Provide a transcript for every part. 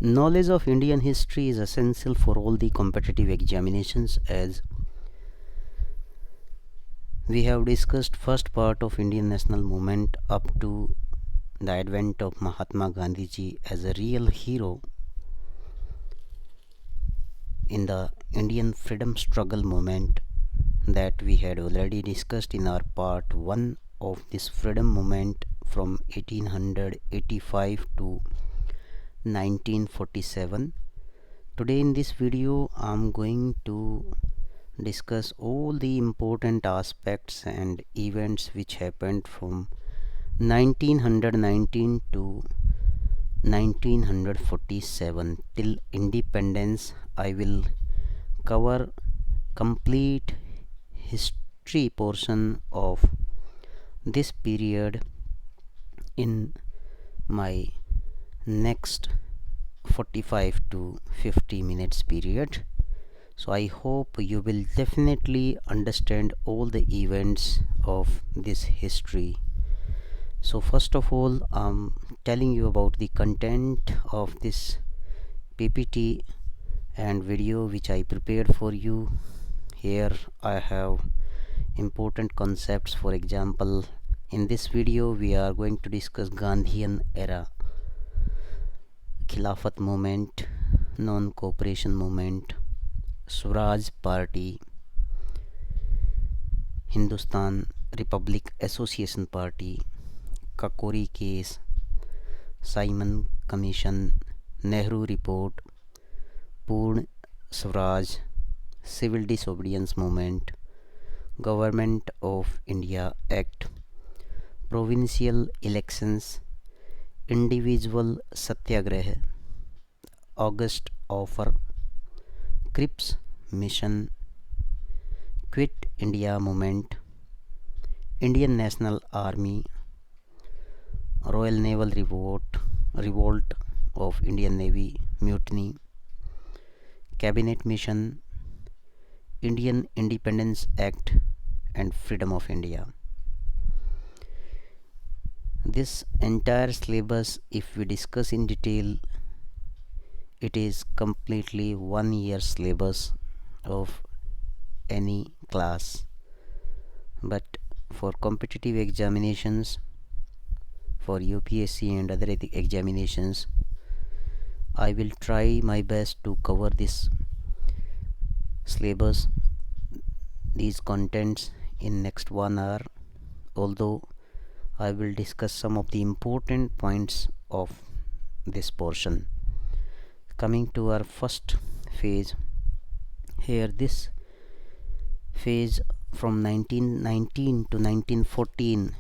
Knowledge of Indian history is essential for all the competitive examinations, as we have discussed first part of Indian national movement up to the advent of Mahatma Gandhi ji as a real hero in the Indian freedom struggle movement, that we had already discussed in our part 1 of this freedom movement from 1885 to 1947. Today in this video I'm going to discuss all the important aspects and events which happened from 1919 to 1947 till independence. I will cover complete history portion of this period in my next 45 to 50 minutes period. So I hope you will definitely understand all the events of this history. So first of all, I'm telling you about the content of this PPT and video which I prepared for you. Here I have important concepts. For example, in this video we are going to discuss Gandhian Era, Khilafat movement, Non-Cooperation movement, Sooraj party, Hindustan Republic Association party, Kakori case, Simon Commission, Nehru Report, Purn Swaraj, Civil Disobedience Movement, Government of India Act, Provincial Elections, Individual Satyagraha, August Offer, Cripps Mission, Quit India Movement, Indian National Army, Royal Naval Revolt of Indian Navy, Mutiny, Cabinet Mission, Indian Independence Act, and Freedom of India. This entire syllabus, if we discuss in detail, it is completely 1 year syllabus of any class. But for competitive examinations, for UPSC and other examinations, I will try my best to cover this syllabus, these contents in next 1 hour, although I will discuss some of the important points of this portion. Coming to our first phase, here this phase from 1919 to 1914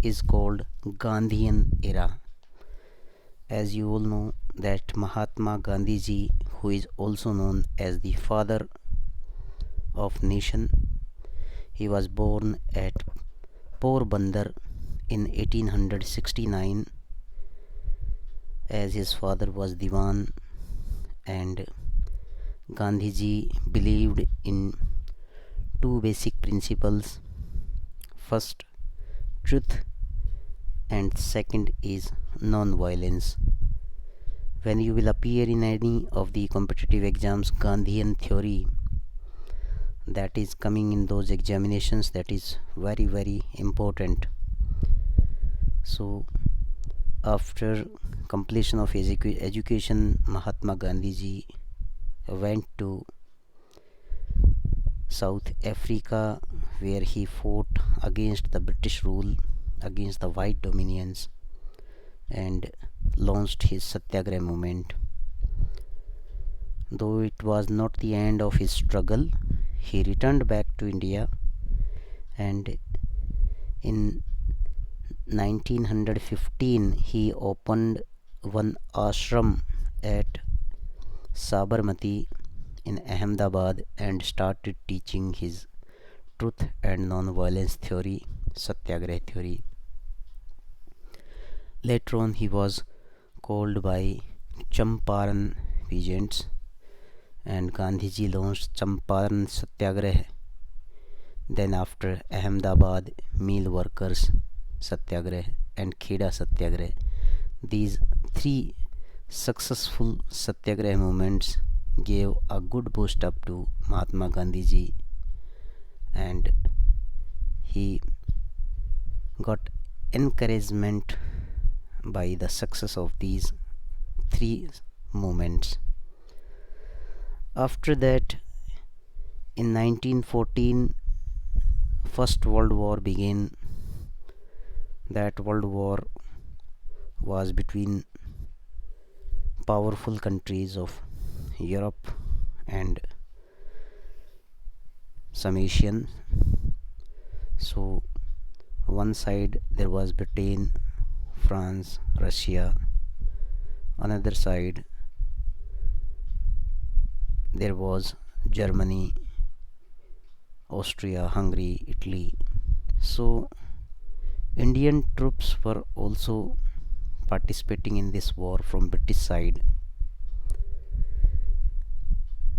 is called Gandhian Era. As you all know that Mahatma Gandhi ji, who is also known as the father of nation, he was born at Porbandar in 1869, as his father was Diwan, and Gandhiji believed in two basic principles. First, truth, and second is non-violence. When you will appear in any of the competitive exams, Gandhian theory that is coming in those examinations, that is very important. So after completion of his education, Mahatma Gandhi ji went to South Africa, where he fought against the British rule, against the white dominions, and launched his Satyagraha movement. Though it was not the end of his struggle, he returned back to India, and in 1915 he opened one ashram at Sabarmati in Ahmedabad and started teaching his truth and non-violence theory, Satyagraha theory. Later on he was called by Champaran peasants, and Gandhiji launched Champaran Satyagraha. Then after Ahmedabad Meal Workers Satyagraha and Kheda Satyagraha, these three successful Satyagraha movements gave a good boost up to Mahatma Gandhi ji, and he got encouragement by the success of these three movements. After that, in 1914, First World War began. That World War was between powerful countries of Europe and some Asian. So one side there was Britain, France, Russia. Another side there was Germany, Austria, Hungary, Italy. So Indian troops were also participating in this war from British side.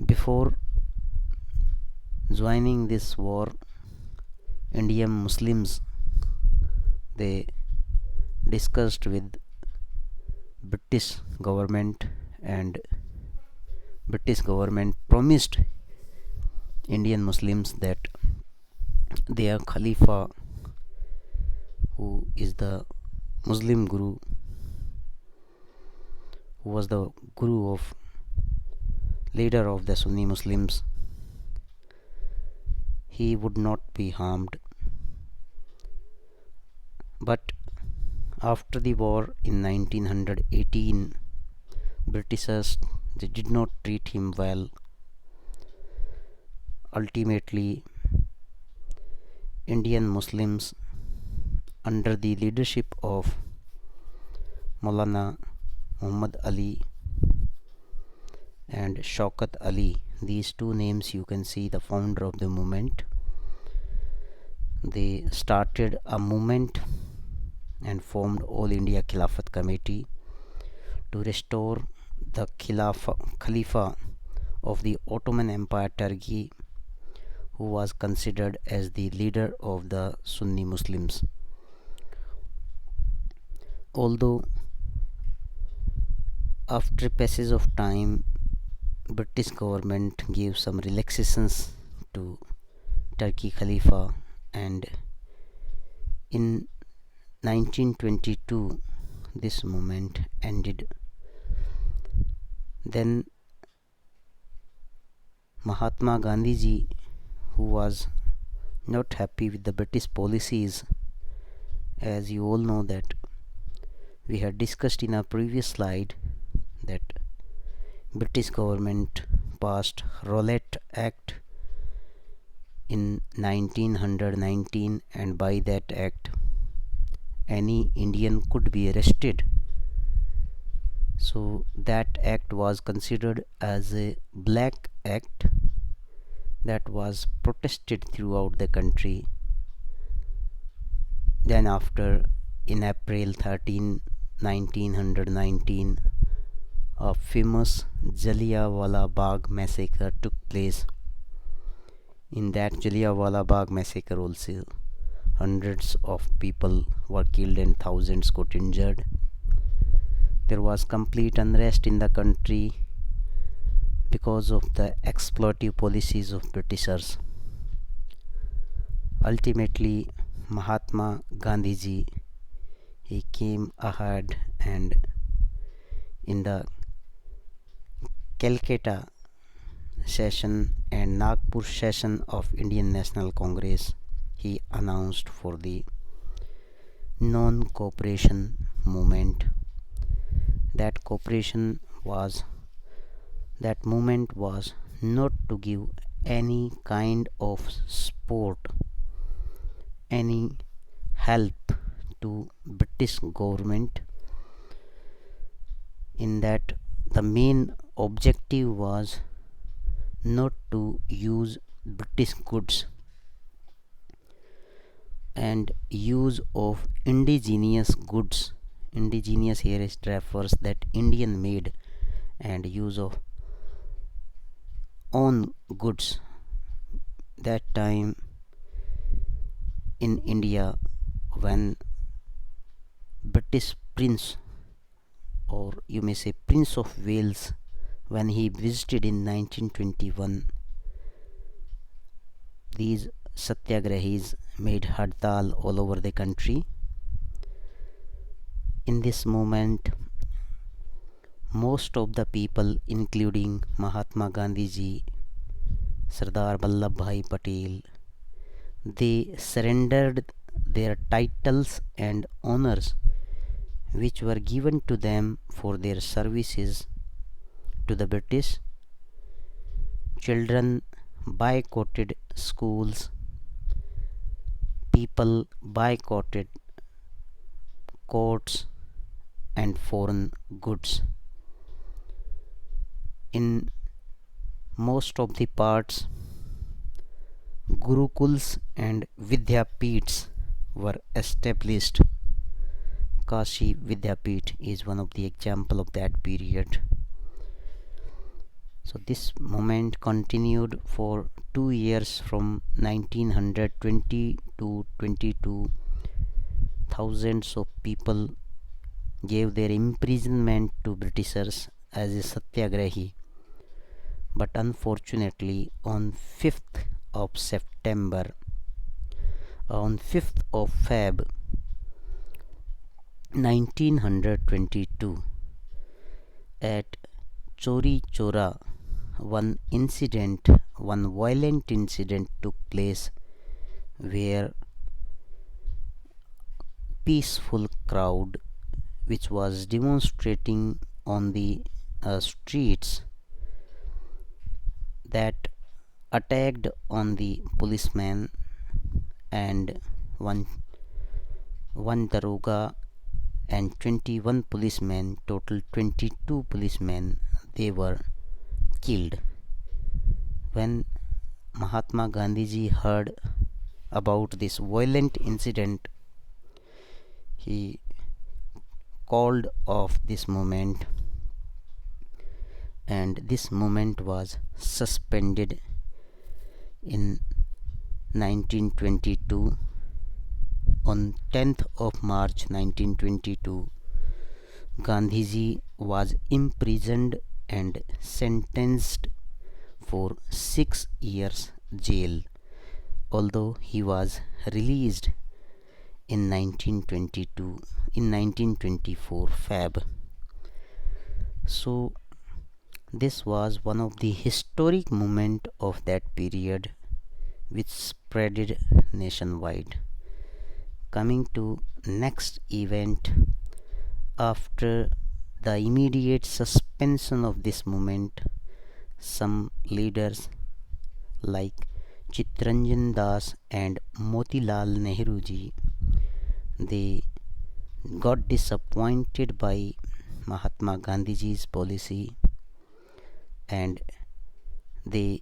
Before joining this war, Indian Muslims, they discussed with British government, and British government promised Indian Muslims that their Khalifa, who is the Muslim Guru, who was the Guru of leader of the Sunni Muslims, he would not be harmed. But after the war in 1918, Britishers, they did not treat him well. Ultimately, Indian Muslims, under the leadership of Maulana Muhammad Ali and Shaukat Ali, these two names you can see, the founder of the movement, they started a movement and formed All India Khilafat Committee to restore the Khalifa of the Ottoman Empire Turkey, who was considered as the leader of the Sunni Muslims. Although after passage of time, British government gave some relaxations to Turkey Khalifa, and in 1922 this movement ended. Then Mahatma Gandhi ji, who was not happy with the British policies, as you all know that we had discussed in our previous slide that British government passed Rowlatt Act in 1919, and by that act any Indian could be arrested. So that act was considered as a black act that was protested throughout the country. Then after, in April 13, 1919, a famous Jallianwala Bagh massacre took place. In that Jallianwala Bagh massacre also, hundreds of people were killed and thousands got injured. There was complete unrest in the country because of the exploitative policies of Britishers. Ultimately, Mahatma Gandhi ji, he came ahead, and in the Calcutta session and Nagpur session of Indian National Congress, he announced for the non-cooperation movement. That movement was not to give any kind of support, any help to British government. In that, the main objective was not to use British goods, and use of indigenous goods. Indigenous here is refers that Indian made, and use of own goods. That time in India, when British prince or you may say Prince of Wales, when he visited in 1921. These Satyagrahis made Hadtal all over the country. In this movement, most of the people, including Mahatma Gandhi ji, Sardar Vallabhbhai Patel, they surrendered their titles and honors which were given to them for their services to the British. Children boycotted schools, people boycotted courts and foreign goods. In most of the parts, Gurukuls and Vidyapeeths were established. Kashi Vidyapeeth is one of the example of that period. So this movement continued for 2 years from 1920 to 22. Thousands of people gave their imprisonment to Britishers as a Satyagrahi. But unfortunately, on 5th of September, on 5th of Feb 1922, at Chori Chora, one violent incident took place where peaceful crowd which was demonstrating on the streets that attacked on the policeman, and one daroga and 21 policemen, total 22 policemen, they were killed. When Mahatma Gandhiji heard about this violent incident, he called off this movement, and this movement was suspended in 1922. On 10th of March 1922, Gandhiji was imprisoned and sentenced for 6 years jail, although he was released in 1924 Feb. So this was one of the historic moment of that period which spreaded nationwide. Coming to next event, after the immediate suspension of this movement, some leaders like Chittaranjan Das and Motilal Nehru ji, they got disappointed by Mahatma Gandhiji's policy, and they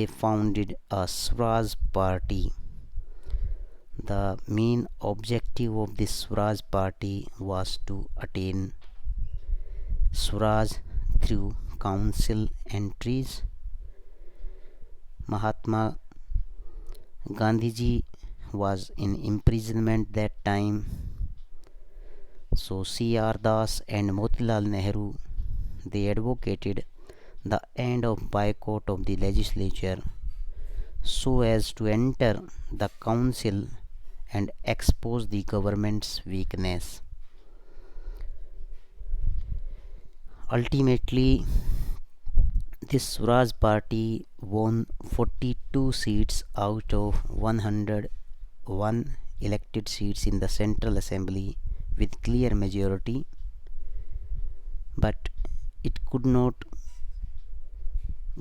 founded a Sooraj party. The main objective of this Sooraj party was to attain Sooraj through council entries. Mahatma Gandhiji was in imprisonment that time, so C.R. Das and Motilal Nehru, they advocated the end of boycott of the legislature so as to enter the council and expose the government's weakness. Ultimately, this Sooraj party won 42 seats out of 101 elected seats in the Central Assembly with clear majority, but it could not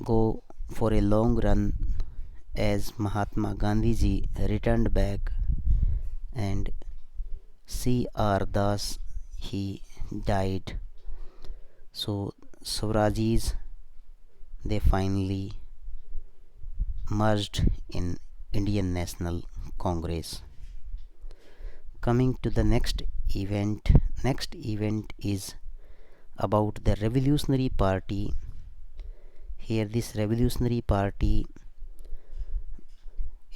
go for a long run as Mahatma Gandhiji returned back and C.R. Das, he died. So Swarajis, they finally merged in Indian National Congress. Coming to the next event is about the Revolutionary Party. Here this Revolutionary Party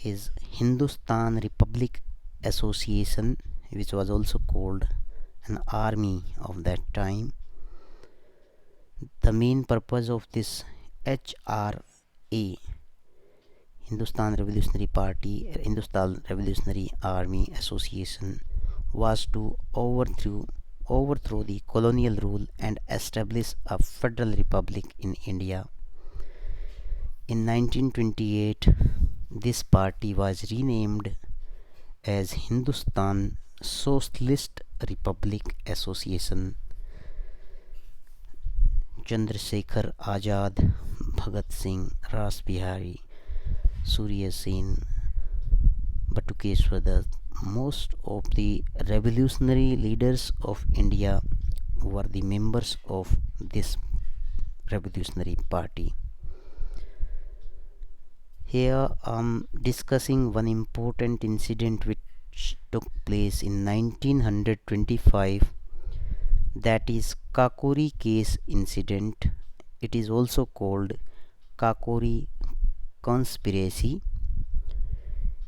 is Hindustan Republic Association, which was also called an army of that time. The main purpose of this HRA, Hindustan Revolutionary Army Association, was to overthrow the colonial rule and establish a federal republic in India. In 1928, this party was renamed as Hindustan Socialist Republic Association. Chandrasekhar Azad, Bhagat Singh, Ras Bihari, Surya Sen, Batukeshwar Dutt, most of the revolutionary leaders of India were the members of this revolutionary party. Here I am discussing one important incident which took place in 1925, that is Kakori case incident. It is also called Kakori Conspiracy.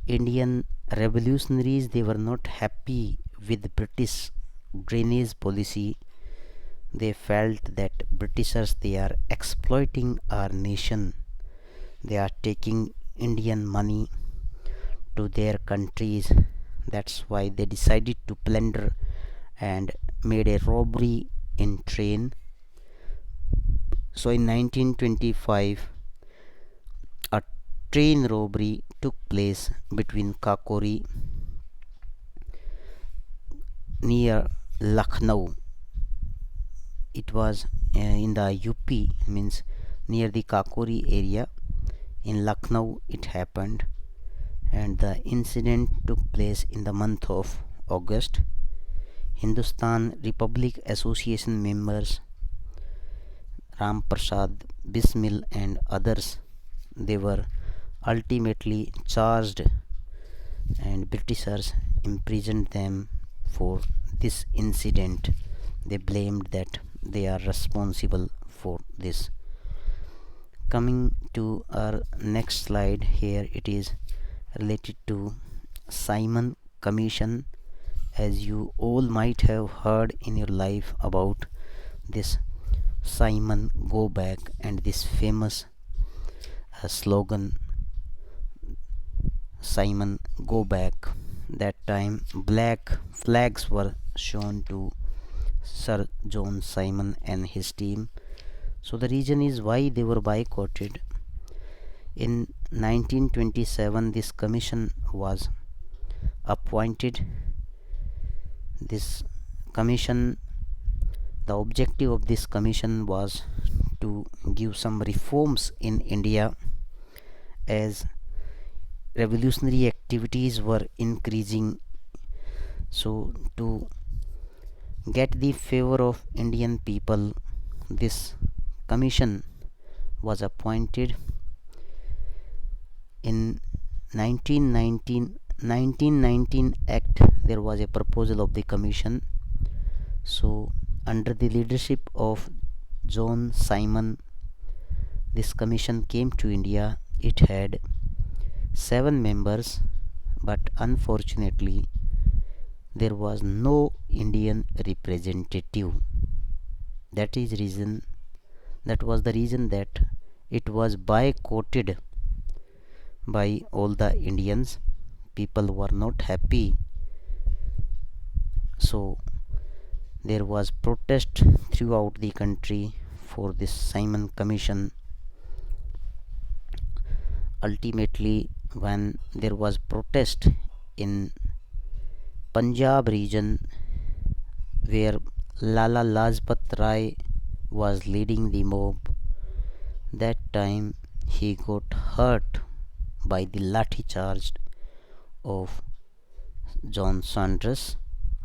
Indian revolutionaries, they were not happy with British drainage policy. They felt that Britishers, they are exploiting our nation. They are taking Indian money to their countries. That's why they decided to plunder and made a robbery in train. So in 1925, a train robbery took place between Kakori near Lucknow. It was in the UP, means near the Kakori area. In Lucknow it happened, and the incident took place in the month of August. Hindustan Republic Association members Ram Prasad Bismil and others, they were ultimately charged, and Britishers imprisoned them for this incident. They blamed that they are responsible for this. Coming to our next slide, here it is related to Simon Commission. As you all might have heard in your life about this Simon Go Back and this famous slogan, Simon Go Back. That time black flags were shown to Sir John Simon and his team. So the reason is why they were boycotted. In 1927, this commission was appointed. This commission, the objective of this commission was to give some reforms in India, as revolutionary activities were increasing. So to get the favor of Indian people, this commission was appointed. In 1919 Act, there was a proposal of the commission. So under the leadership of John Simon, this commission came to India. It had 7 members, but unfortunately there was no Indian representative. That was the reason that it was boycotted by all the Indians. People were not happy, so there was protest throughout the country for this Simon Commission. Ultimately, when there was protest in Punjab region, where Lala Lajpat Rai was leading the mob, that time he got hurt by the lathi charge of John Saunders,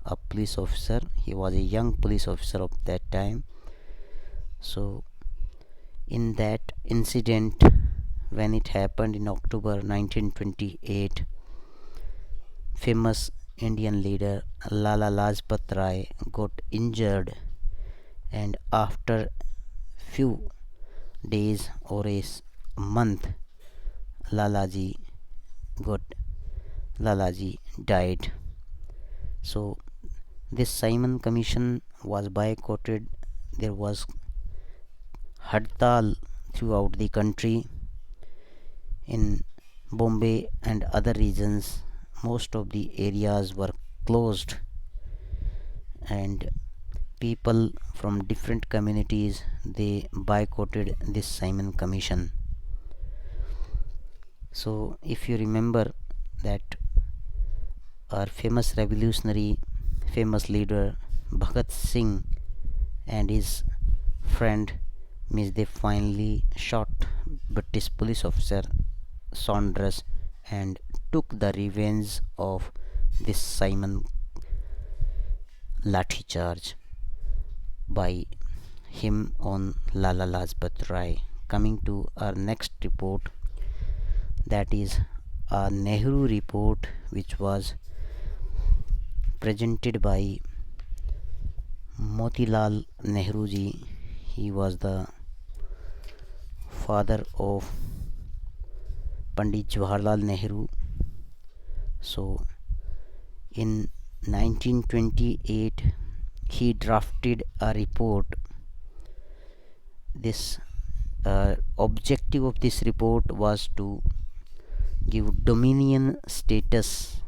a police officer. He was a young police officer of that time. So in that incident, when it happened in October 1928, famous Indian leader Lala Lajpat Rai got injured, and after few days or a month, Lalaji died. So This Simon Commission was boycotted. There was hartal throughout the country. In Bombay and other regions, most of the areas were closed, and people from different communities, they boycotted this Simon Commission. So if you remember that our famous revolutionary, famous leader Bhagat Singh and his friend, means they finally shot British police officer Saunders and took the revenge of this Simon lathi charge by him on Lala Lajpat Rai. Coming to our next report, that is a Nehru Report, which was presented by Motilal Nehru ji. He was the father of Pandit Jawaharlal Nehru. So in 1928 he drafted a report. This objective of this report was to give dominion status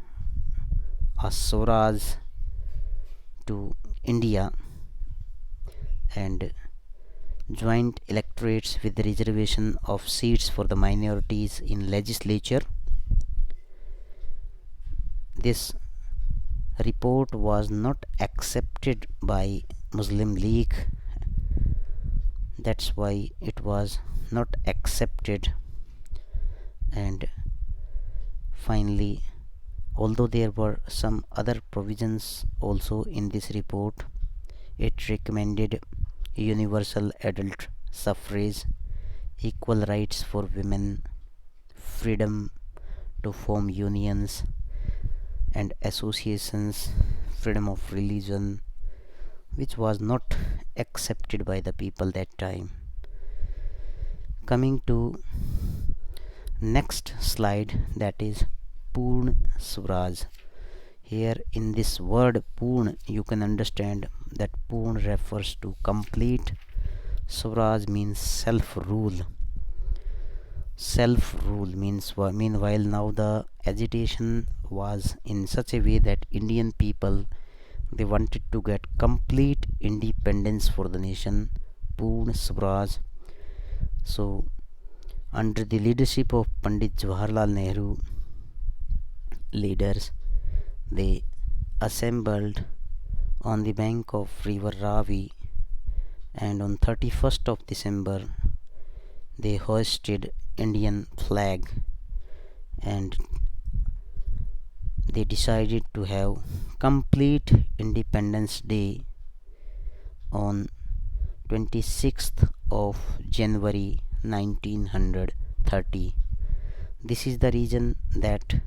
as Sooraj to India and joint electorates with the reservation of seats for the minorities in legislature. This report was not accepted by Muslim League. That's why it was not accepted, and finally, although there were some other provisions also in this report, it recommended universal adult suffrage, equal rights for women, freedom to form unions and associations, freedom of religion, which was not accepted by the people that time. Coming to next slide, that is Purn Swaraj. Here in this word Purn, you can understand that Purn refers to complete. Swaraj means self-rule. Self-rule means, meanwhile, now the agitation was in such a way that Indian people, they wanted to get complete independence for the nation, Purn Swaraj. So under the leadership of Pandit Jawaharlal Nehru, leaders, they assembled on the bank of river Ravi, and on 31st of December they hoisted Indian flag, and they decided to have complete Independence Day on 26th of January 1930. This is the reason that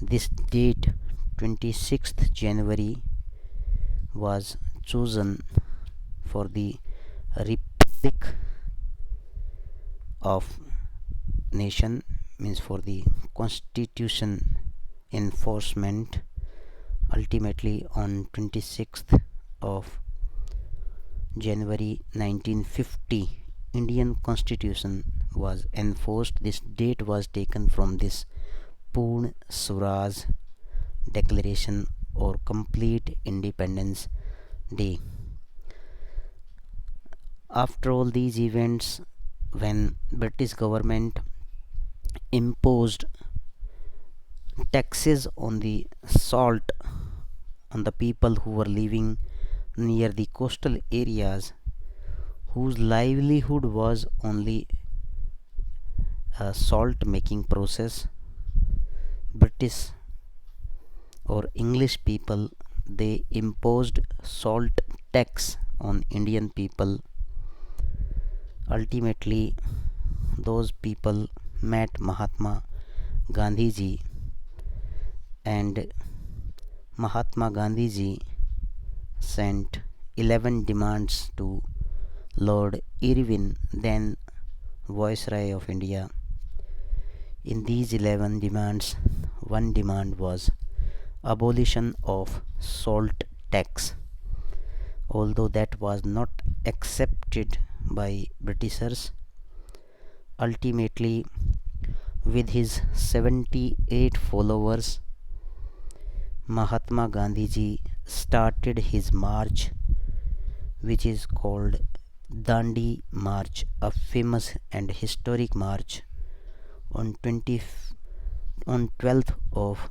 this date, 26th January, was chosen for the Republic of Nation, means for the Constitution enforcement. Ultimately on 26th of January 1950, Indian Constitution was enforced. This date was taken from this Purn Swaraj Declaration or Complete Independence Day. After all these events, when British government imposed taxes on the salt on the people who were living near the coastal areas, whose livelihood was only a salt making process, British or English people, they imposed salt tax on Indian people. Ultimately, those people met Mahatma Gandhi ji, and Mahatma Gandhi ji sent 11 demands to Lord Irwin, then Viceroy of India. In these 11 demands, one demand was abolition of salt tax, although that was not accepted by Britishers. Ultimately, with his 78 followers, Mahatma Gandhi started his march, which is called Dandi March, a famous and historic march on 12th of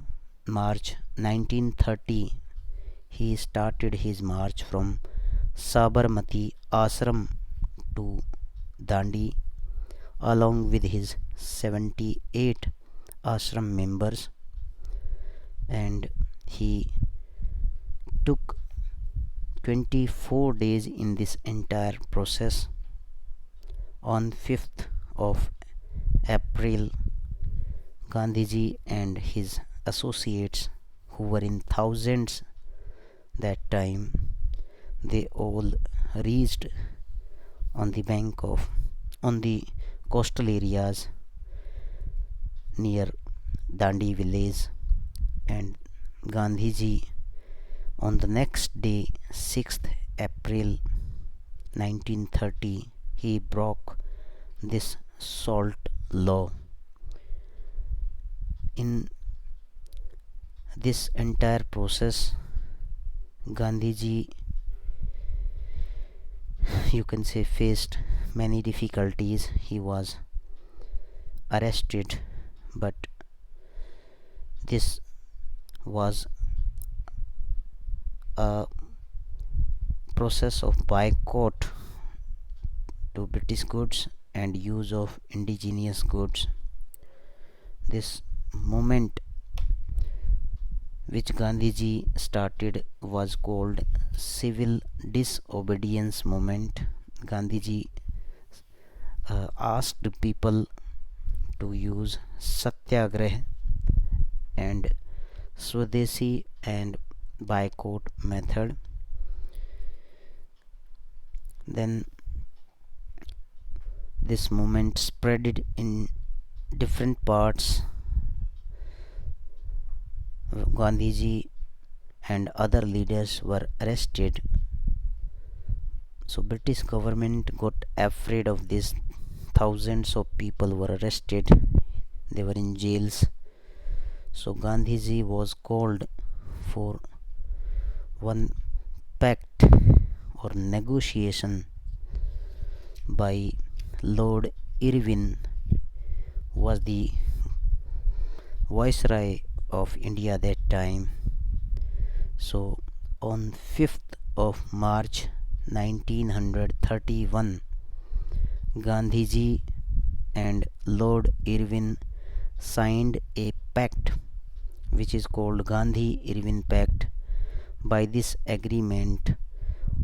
March 1930. He started his march from Sabarmati Ashram to Dandi along with his 78 ashram members, and he took 24 days in this entire process. On 5th of April, Gandhiji and his associates, who were in thousands that time, they all reached on the coastal areas near Dandi village, and Gandhiji on the next day, 6th April 1930, he broke this salt law. In this entire process, Gandhiji, you can say, faced many difficulties. He was arrested, but this was a process of boycott to British goods and use of indigenous goods. This movement which Gandhiji started was called civil disobedience movement. Gandhiji asked people to use Satyagraha and Swadeshi and boycott method. Then this movement spread in different parts. Gandhiji and other leaders were arrested, so British government got afraid of this. Thousands of people were arrested, they were in jails. So Gandhiji was called for one pact or negotiation by Lord Irwin, was the viceroy of India that time. So on 5th of March 1931, Gandhiji and Lord Irwin signed a pact which is called Gandhi-Irwin Pact. By this agreement,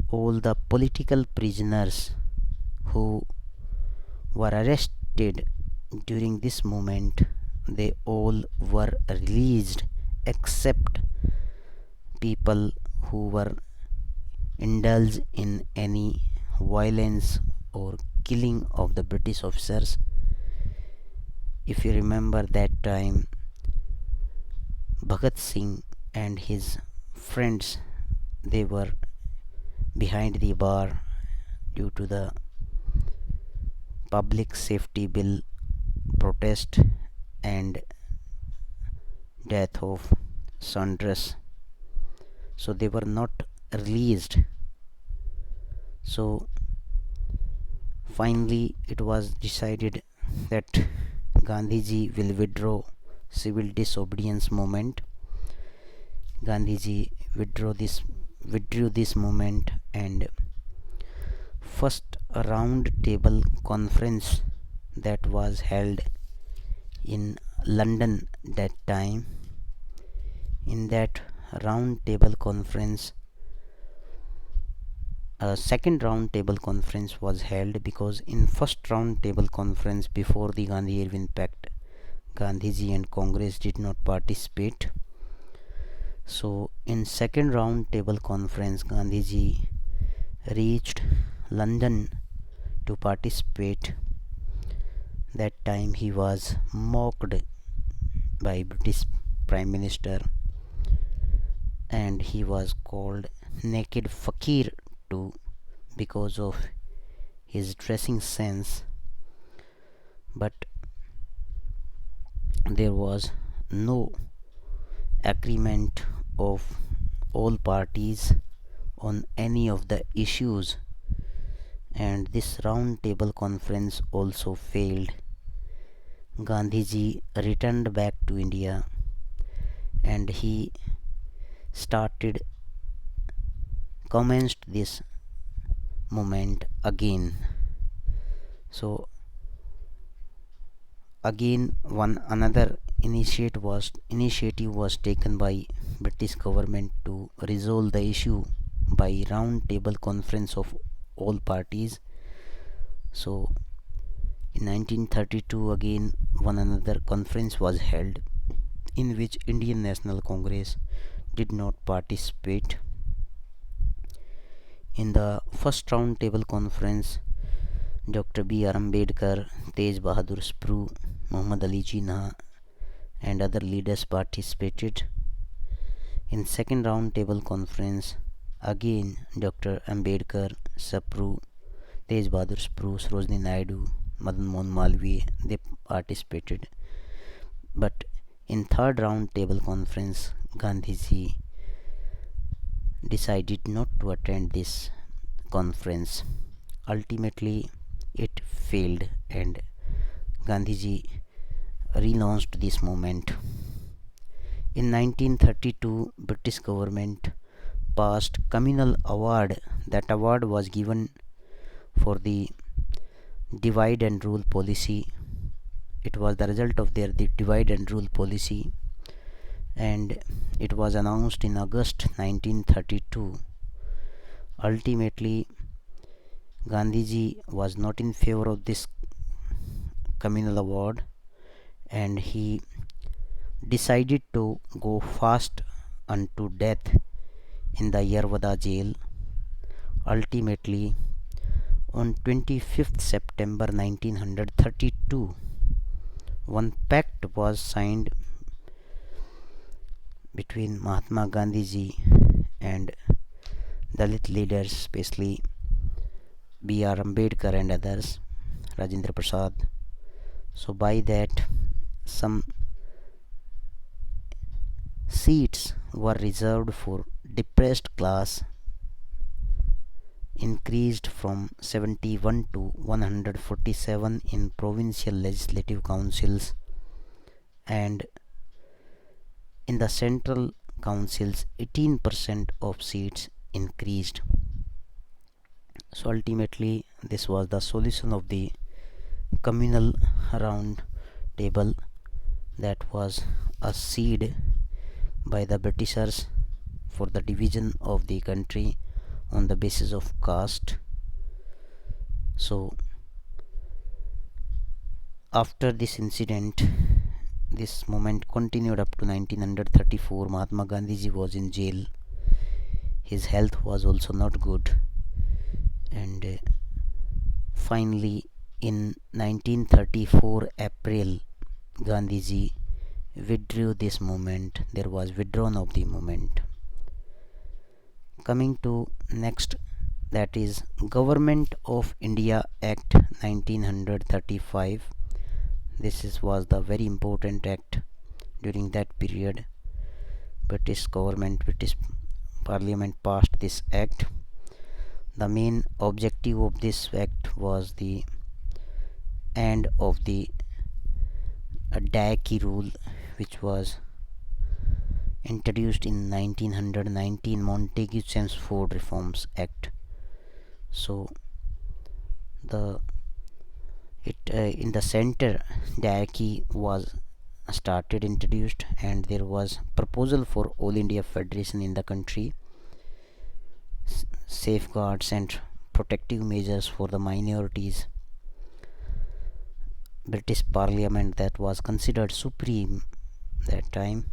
all the political prisoners who were arrested during this movement, they all were released except people who were indulged in any violence or killing of the British officers. If you remember that time, Bhagat Singh and his friends, they were behind the bar due to the public safety bill protest and death of Saunders, so they were not released. So finally it was decided that Gandhiji will withdraw civil disobedience movement. Gandhiji withdrew this movement, and first round table conference that was held in London that time. In that round table conference, a second round table conference was held, because in first round table conference before the Gandhi-Irwin Pact, Gandhiji and Congress did not participate. So in second round table conference, Gandhiji reached London to participate. That time he was mocked by British Prime Minister, and he was called naked fakir too because of his dressing sense, but there was no agreement of all parties on any of the issues, and this round table conference also failed. Gandhiji returned back to India and he started commenced this movement again. So again one another initiative was taken by British government to resolve the issue by round table conference of all parties. So in 1932 again one another conference was held in which Indian National Congress did not participate. In the first round table conference, Dr. B.R. Ambedkar, Tej Bahadur Sprue, Muhammad Ali Jinnah and other leaders participated. In second round table conference, again Dr. Ambedkar, Sprue, Tej Bahadur Sprue, Sarojini Naidu, Madan Mohan Malviya, they participated. But in third round table conference, Gandhiji decided not to attend this conference. Ultimately, it failed and Gandhiji relaunched this movement. In 1932, British government passed Communal Award. That award was given for the divide and rule policy. It was the result of their divide and rule policy, and it was announced in August 1932. Ultimately, Gandhiji was not in favor of this communal award and he decided to go fast unto death in the Yerwada jail. Ultimately, on 25th September 1932, one pact was signed between Mahatma Gandhiji and Dalit leaders, especially B.R. Ambedkar and others, Rajendra Prasad. So by that, some seats were reserved for depressed class increased from 71 to 147 in provincial legislative councils, and in the central councils 18% of seats increased. So ultimately this was the solution of the communal round table, that was a seed by the Britishers for the division of the country on the basis of caste. So after this incident, this movement continued up to 1934. Mahatma Gandhiji was in jail. His health was also not good, and finally in 1934 April, Gandhiji withdrew this movement. There was withdrawn of the movement. Coming to next, that is Government of India Act 1935. This was the very important act during that period. British Parliament passed this act. The main objective of this act was the end of the Daiki rule, which was introduced in 1919 Montagu-Chelmsford Reforms Act. So in the center, Daiki was introduced, and there was proposal for All India Federation in the country, safeguards and protective measures for the minorities. British Parliament, that was considered supreme that time,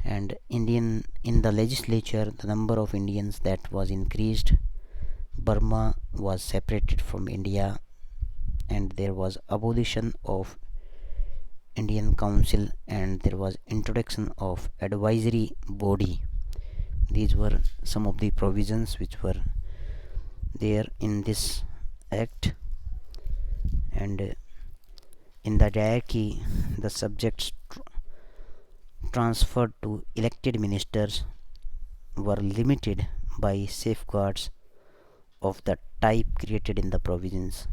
and in the legislature the number of Indians that was increased. Burma was separated from India, and there was abolition of Indian Council, and there was introduction of advisory body, these were some of the provisions which were there in this act. And in the hierarchy, the subjects transferred to elected ministers were limited by safeguards of the type created in the provinces.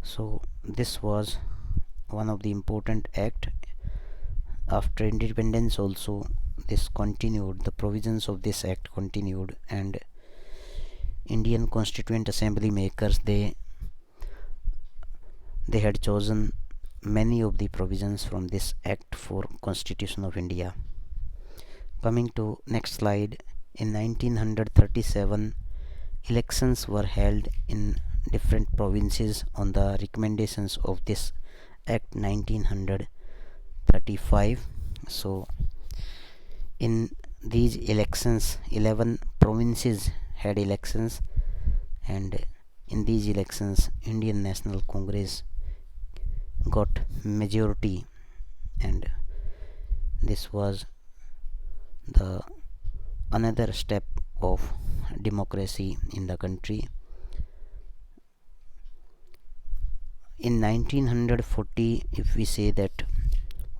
So this was one of the important act. After independence also this continued, the provisions of this act continued, and Indian Constituent Assembly makers, they had chosen many of the provisions from this act for Constitution of India. Coming to next slide, in 1937 elections were held in different provinces on the recommendations of this act 1935. So in these elections 11 provinces had elections, and in these elections Indian National Congress got majority, and this was the another step of democracy in the country. In 1940, if we say that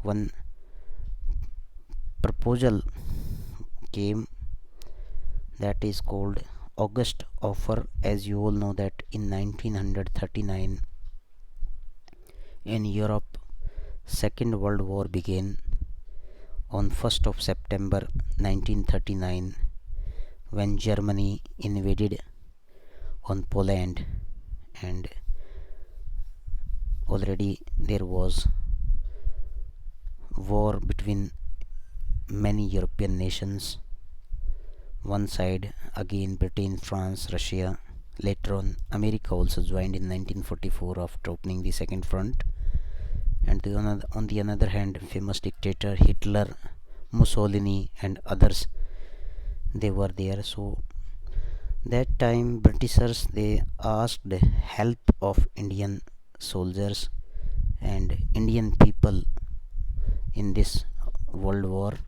one proposal came, that is called August Offer. As you all know that in 1939 in Europe, Second World War began on 1st of September 1939 when Germany invaded on Poland, and already there was war between many European nations. One side again Britain, France, Russia. Later on America also joined in 1944 after opening the second front. And on the other hand, famous dictator Hitler, Mussolini and others, they were there. So that time Britishers, they asked help of Indian soldiers and Indian people in this world war,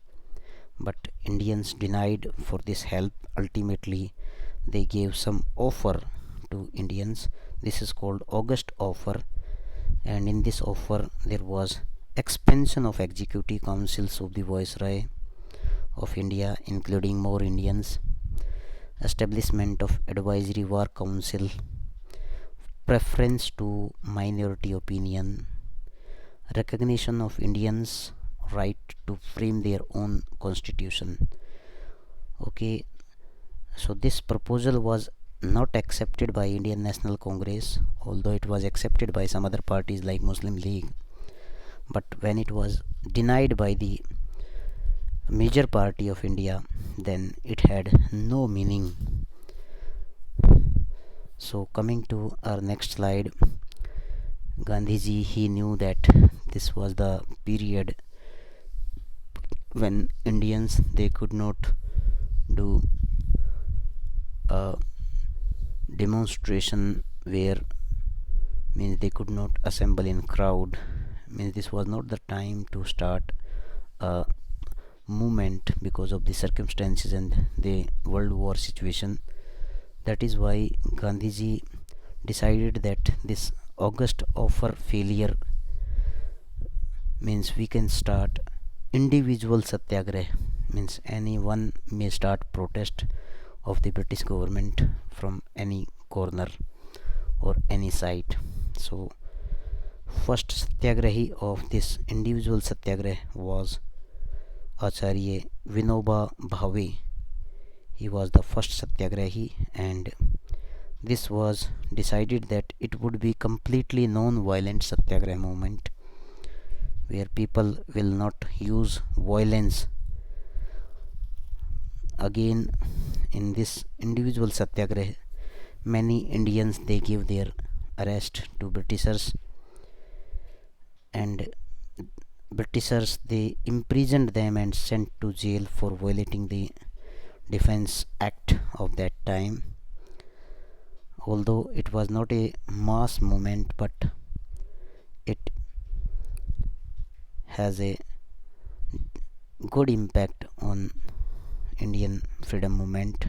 but Indians denied for this help. Ultimately they gave some offer to Indians. This is called August Offer, and in this offer there was expansion of executive councils of the Viceroy of India, including more Indians, establishment of advisory war council, preference to minority opinion, recognition of Indians' right to frame their own constitution. Okay, so this proposal was not accepted by Indian National Congress, although it was accepted by some other parties like Muslim League. But when it was denied by the major party of India, then it had no meaning. So coming to our next slide, Gandhiji, he knew that this was the period when Indians, they could not do a demonstration where, means they could not assemble in crowd, means this was not the time to start a movement because of the circumstances and the world war situation. That is why Gandhiji decided that this August Offer failure, means we can start individual Satyagraha, means anyone may start protest of the British government from any corner or any side. So first Satyagrahi of this individual Satyagraha was Acharya Vinoba Bhave. He was the first Satyagrahi, and this was decided that it would be completely non-violent Satyagraha movement, where people will not use violence. Again, in this individual Satyagraha, many Indians, they give their arrest to Britishers, and Britishers, they imprisoned them and sent to jail for violating the Defence Act of that time. Although it was not a mass movement, but it has a good impact on Indian freedom movement,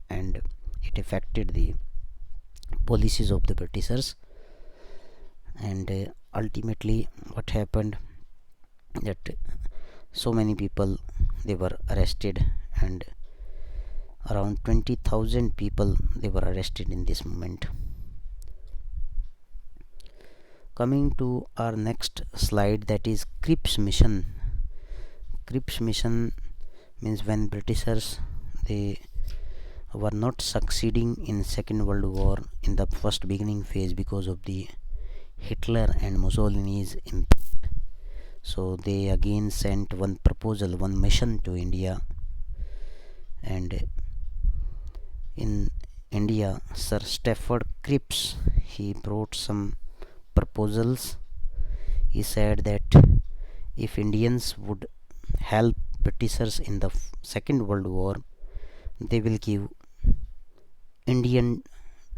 and it affected the policies of the Britishers. And ultimately, what happened that so many people they were arrested, and around 20,000 people they were arrested in this moment. Coming to our next slide, that is Cripps mission. Cripps mission means when Britishers they were not succeeding in Second World War in the first beginning phase because of the Hitler and Mussolini's impact. So they again sent one proposal, one mission to India, and in India, Sir Stafford Cripps he brought some proposals. He said that if Indians would help Britishers in the Second World War, they will give Indian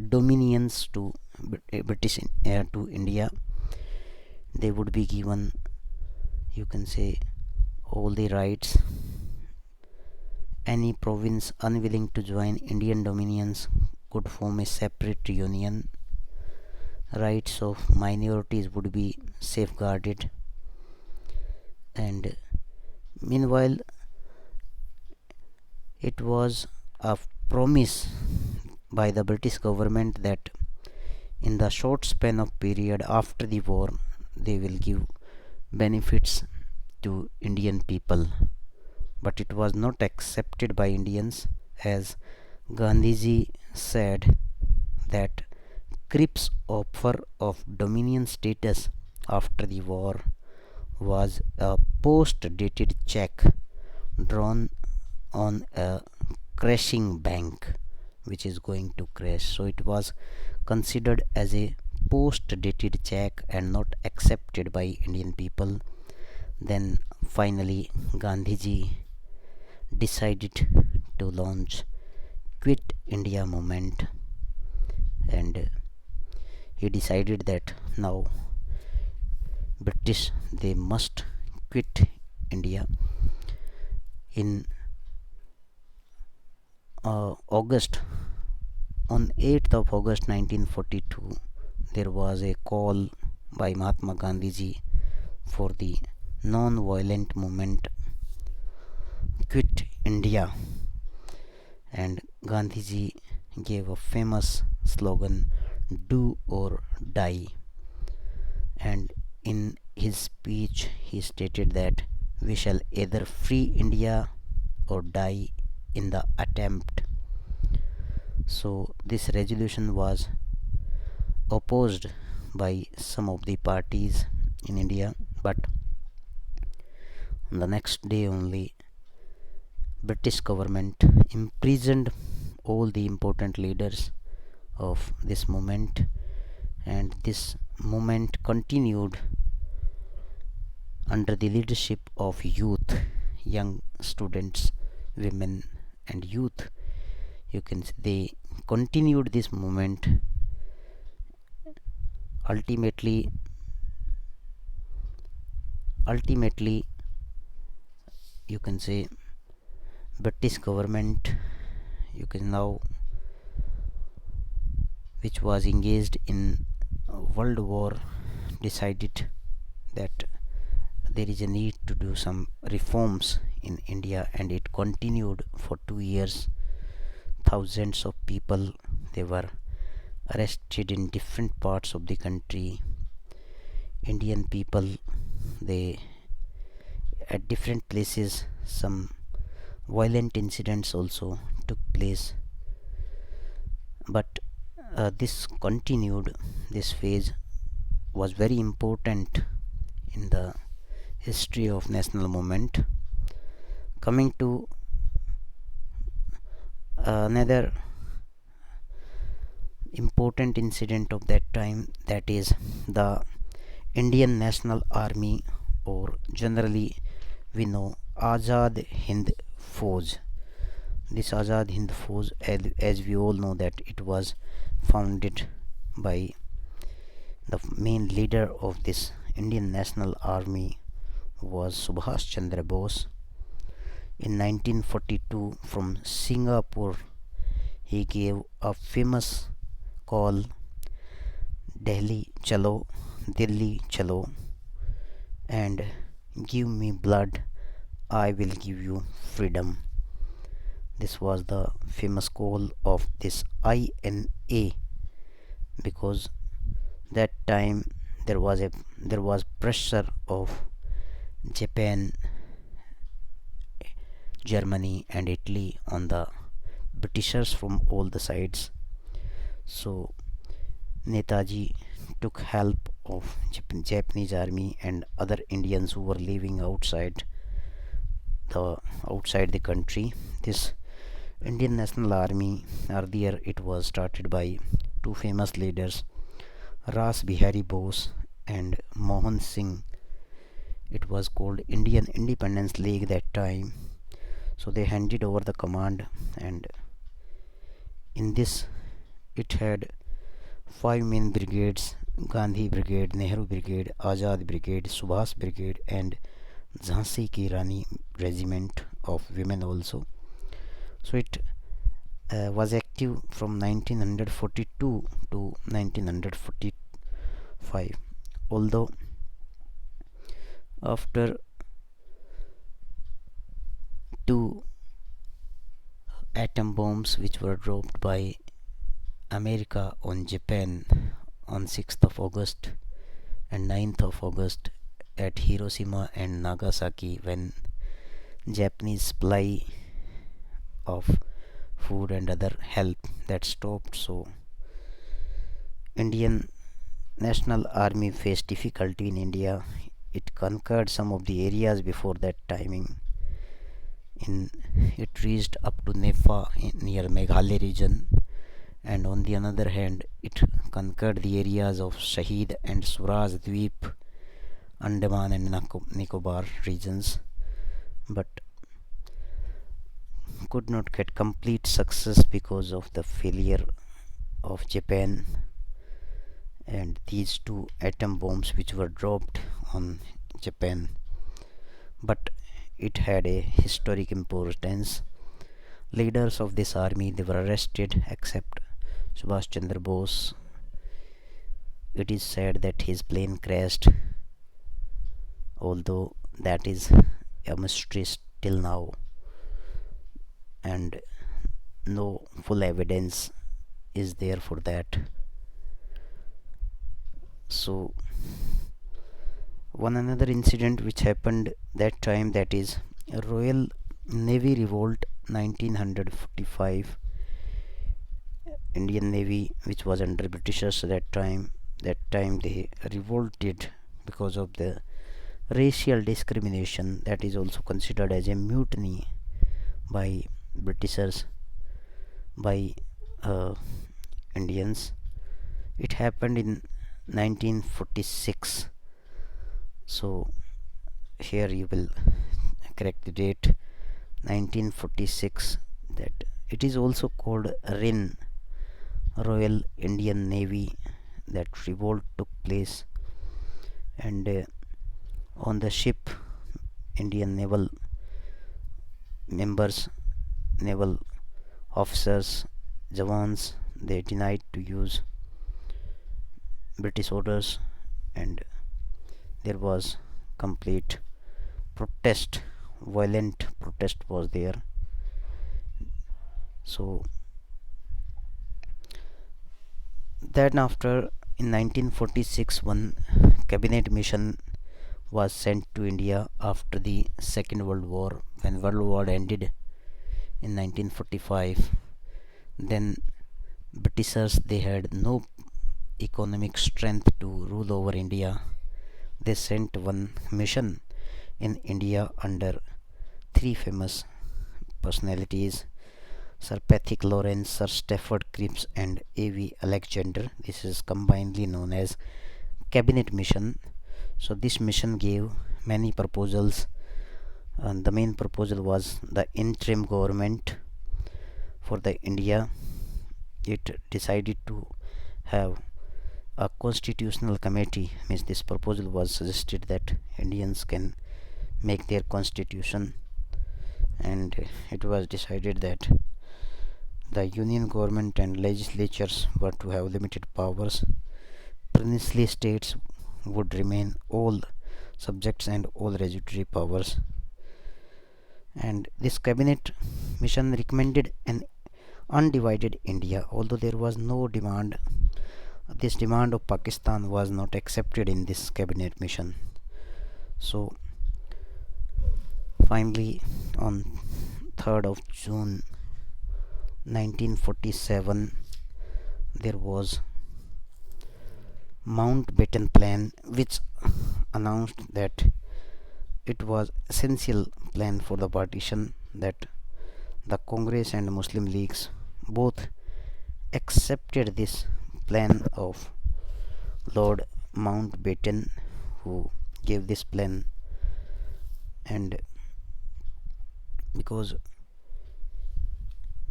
dominions to British to India. They would be given, you can say, all the rights. Any province unwilling to join Indian dominions could form a separate union. Rights of minorities would be safeguarded, and meanwhile it was a promise by the British government that in the short span of period after the war they will give benefits to Indian people, but it was not accepted by Indians, as Gandhiji said that Cripps' offer of dominion status after the war was a post-dated check drawn on a crashing bank which is going to crash. So it was considered as a post-dated check and not accepted by Indian people. Then finally Gandhiji decided to launch Quit India movement, and he decided that now British they must quit India. In August, on 8th of August 1942, there was a call by Mahatma Gandhiji for the non-violent movement Quit India, and Gandhiji gave a famous slogan, do or die, and in his speech he stated that we shall either free India or die in the attempt. So this resolution was opposed by some of the parties in India, but on the next day only British government imprisoned all the important leaders of this movement, and this movement continued under the leadership of youth, young students, women and youth. You can say they continued this movement. Ultimately you can say British government, you can now, which was engaged in World War, decided that there is a need to do some reforms in India, and it continued for 2 years. Thousands of people they were arrested in different parts of the country. Indian people they at different places some violent incidents also took place, but this continued. This phase was very important in the history of national movement. Coming to another important incident of that time, that is the Indian National Army, or generally we know Azad Hind Fauj. This Azad Hind Fauj, as we all know, that it was founded by the main leader of this Indian National Army was Subhash Chandra Bose, In 1942, from Singapore, he gave a famous call, Delhi Chalo, Delhi Chalo, and give me blood, I will give you freedom. This was the famous call of this INA, because that time there was pressure of Japan, Germany and Italy on the Britishers from all the sides. So Netaji took help of Japanese army and other Indians who were living the outside the country. This Indian National Army, earlier it was started by two famous leaders, Ras Bihari Bose and Mohan Singh. It was called Indian Independence League that time. So they handed over the command, and in this it had five main brigades: Gandhi Brigade, Nehru Brigade, Azad Brigade, Subhas Brigade, and Jhansi Ki Rani Regiment of women also. So it was active from 1942 to 1945. Although after two atom bombs which were dropped by America on Japan on 6th of August and 9th of August at Hiroshima and Nagasaki, when Japanese supply of food and other help that stopped, so Indian National Army faced difficulty in India. It conquered some of the areas before that timing. It reached up to Nepal near Meghalaya region, and on the other hand it conquered the areas of Shahid and Sooraj Dweep, Andaman and Nicobar regions, but could not get complete success because of the failure of Japan and these two atom bombs which were dropped on Japan. But it had a historic importance. Leaders of this army, they were arrested except Subhash Chandra Bose. It is said that his plane crashed, although that is a mystery till now, and no full evidence is there for that. So one another incident which happened that time, that is Royal Navy Revolt 1945. Indian Navy, which was under Britishers that time they revolted because of the racial discrimination. That is also considered as a mutiny by Britishers by Indians. It happened in 1946. So here you will correct the date, 1946. That it is also called RIN, Royal Indian Navy. That revolt took place, and on the ship Indian naval members, naval officers, Jawans, they denied to use British orders, and there was complete protest, violent protest was there. So then after, in 1946, one cabinet mission was sent to India after the Second World War. When World War ended in 1945, then Britishers, they had no economic strength to rule over India. They sent one mission in India under three famous personalities: Sir Patrick Lawrence, Sir Stafford Cripps, and A.V. Alexander. This is combinedly known as Cabinet Mission. So this mission gave many proposals, and the main proposal was the interim government for the India. It decided to have a constitutional committee. Means this proposal was suggested that Indians can make their constitution and it was decided that the union government and legislatures were to have limited powers. Princely states would remain all subjects and all residuary powers. And this cabinet mission recommended an undivided India, although there was no demand. This demand of Pakistan was not accepted in this cabinet mission. So finally, on 3rd of June 1947, there was Mountbatten Plan, which announced that it was essential plan for the partition, that the Congress and Muslim Leagues both accepted this plan of Lord Mountbatten, who gave this plan. And because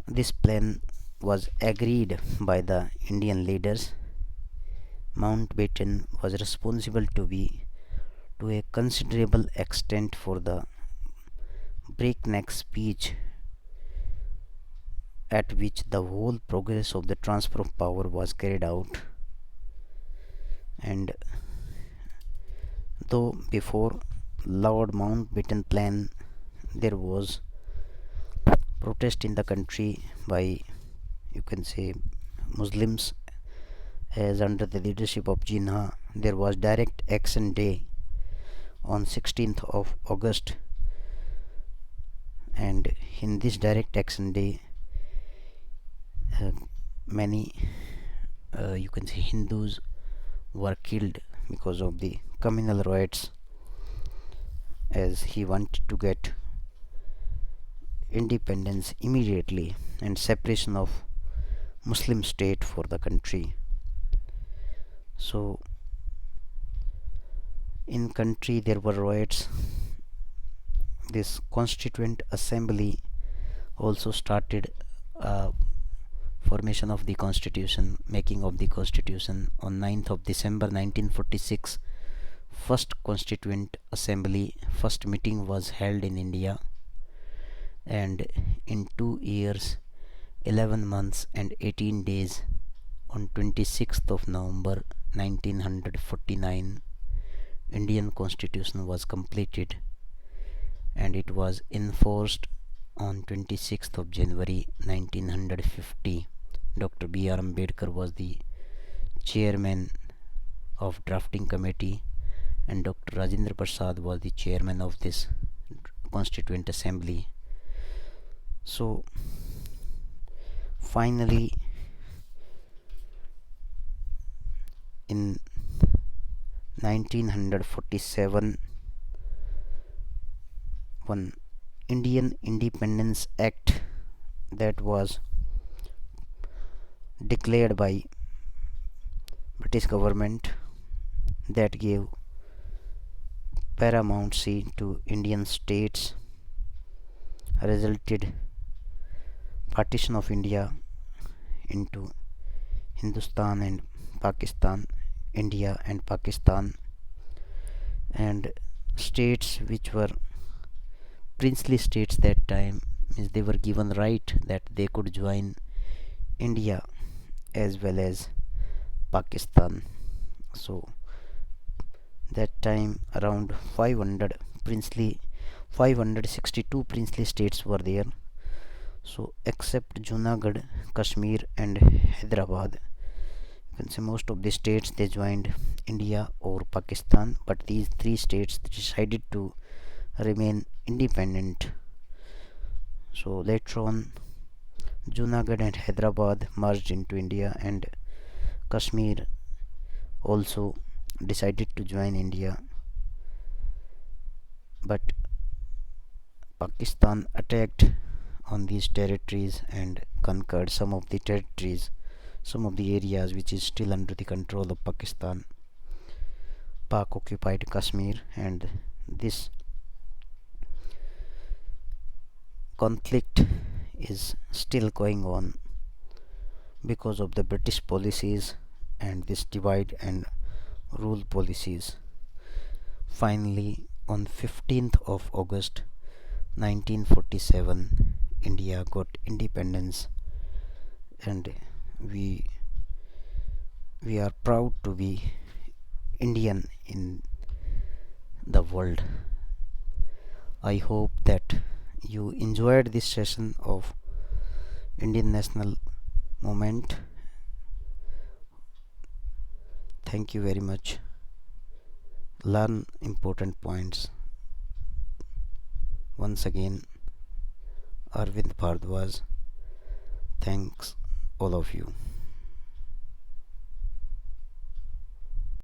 this plan was agreed by the Indian leaders, Mountbatten was responsible to a considerable extent for the breakneck speed at which the whole progress of the transfer of power was carried out. And though before Lord Mountbatten plan there was protest in the country by, you can say, Muslims, as under the leadership of Jinnah there was direct action day on 16th of August, and in this direct action day many you can say Hindus were killed because of the communal riots, as he wanted to get independence immediately and separation of Muslim state for the country. So in country there were riots. This Constituent Assembly also started formation of the constitution, making of the constitution on 9th of December 1946. First Constituent Assembly, first meeting was held in India, and in 2 years, 11 months and 18 days, on 26th of November 1949, Indian Constitution was completed, and it was enforced on 26th of January 1950. Dr. B.R. Ambedkar was the chairman of drafting committee, and Dr. Rajendra Prasad was the chairman of this Constituent Assembly. So finally in 1947, one Indian Independence Act that was declared by British government, that gave paramountcy to Indian states, resulted partition of India into Hindustan and Pakistan, India and Pakistan, and states which were princely states that time, means they were given right that they could join India as well as Pakistan. So that time around 562 princely states were there. So except Junagadh, Kashmir and Hyderabad, you can say most of the states they joined India or Pakistan, but these three states decided to remain independent. So later on Junagadh and Hyderabad merged into India, and Kashmir also decided to join India, but Pakistan attacked on these territories and conquered some of the territories, some of the areas which is still under the control of Pakistan. Pak occupied Kashmir, and this conflict is still going on because of the British policies and this divide and rule policies. Finally, on 15th of August 1947 India got independence, and we we are proud to be Indian in the world. I hope that you enjoyed this session of Indian national movement. Thank you very much. Learn important points. Once again, Arvind Bhardwaj. Thanks all of you.